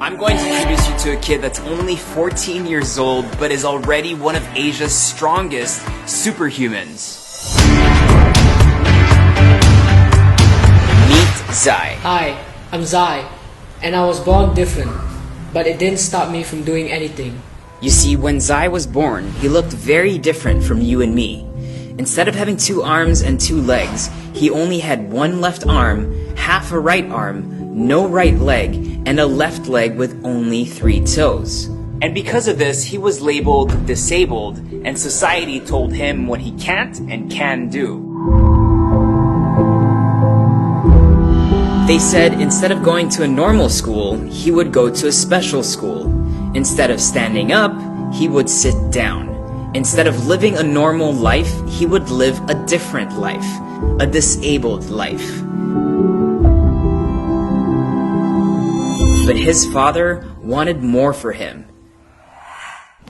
I'm going to introduce you to a kid that's only 14 years old, but is already one of Asia's strongest superhumans. Meet Zai. Hi, I'm Zai, and I was born different, but it didn't stop me from doing anything. You see, when Zai was born, he looked very different from you and me. Instead of having 2 arms and 2 legs, he only had 1 left arm, half a right arm, no right leg, and a left leg with only 3 toes. And because of this, he was labeled disabled, and society told him what he can't and can do. They said instead of going to a normal school, he would go to a special school. Instead of standing up, he would sit down. Instead of living a normal life, he would live a different life, a disabled life. But his father wanted more for him.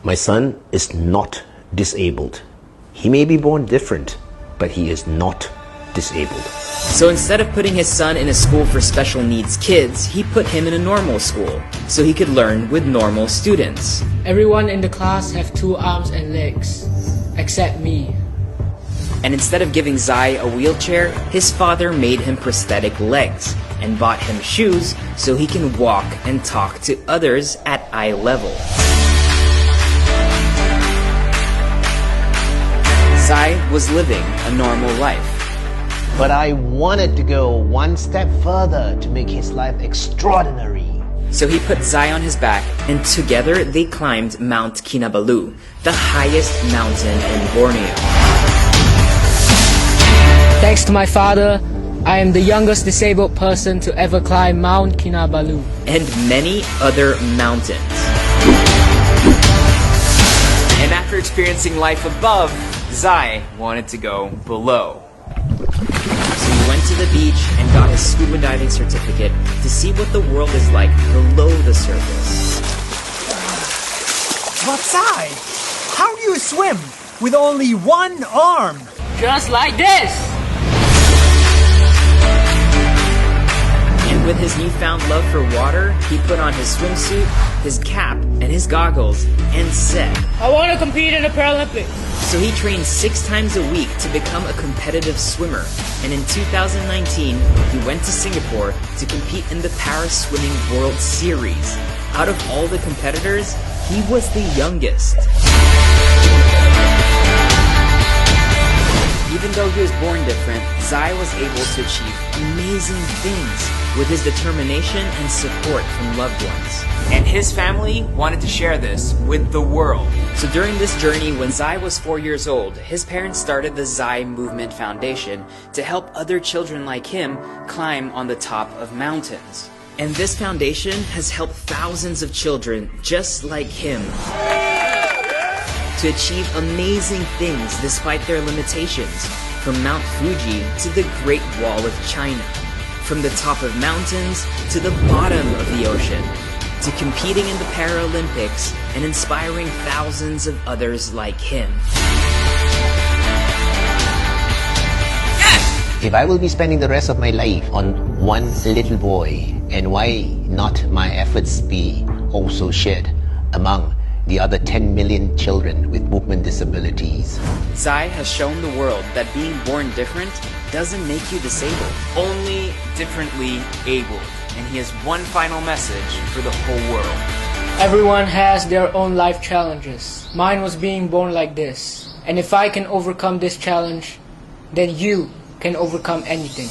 My son is not disabled. He may be born different, but he is not disabled. So instead of putting his son in a school for special needs kids, he put him in a normal school, so he could learn with normal students. Everyone in the class have 2 arms and legs, except me. And instead of giving Zai a wheelchair, his father made him prosthetic legs and bought him shoes so he can walk and talk to others at eye level. Zai was living a normal life. But I wanted to go one step further to make his life extraordinary. So he put Zai on his back, and together they climbed Mount Kinabalu, the highest mountain in Borneo. Thanks to my father, I am the youngest disabled person to ever climb Mount Kinabalu. And many other mountains. And after experiencing life above, Zai wanted to go below. So he went to the beach and got his scuba diving certificate to see what the world is like below the surface. But Zai, how do you swim with only 1 arm? Just like this! And with his newfound love for water, he put on his swimsuit, his cap, and his goggles, and said, I want to compete in the Paralympics. So he trained 6 times a week to become a competitive swimmer. And in 2019, he went to Singapore to compete in the Para Swimming World Series. Out of all the competitors, he was the youngest. Even though he was born different, Zai was able to achieve amazing things with his determination and support from loved ones. And his family wanted to share this with the world. So during this journey, when Zai was 4 years old, his parents started the Zai Movement Foundation to help other children like him climb on the top of mountains. And this foundation has helped thousands of children just like him to achieve amazing things despite their limitations, from Mount Fuji to the Great Wall of China, from the top of mountains to the bottom of the ocean, to competing in the Paralympics and inspiring thousands of others like him. If I will be spending the rest of my life on one little boy, and why not my efforts be also shared among the other 10 million children with movement disabilities? Zai has shown the world that being born different doesn't make you disabled, only differently abled. And he has one final message for the whole world. Everyone has their own life challenges. Mine was being born like this. And if I can overcome this challenge, then you can overcome anything.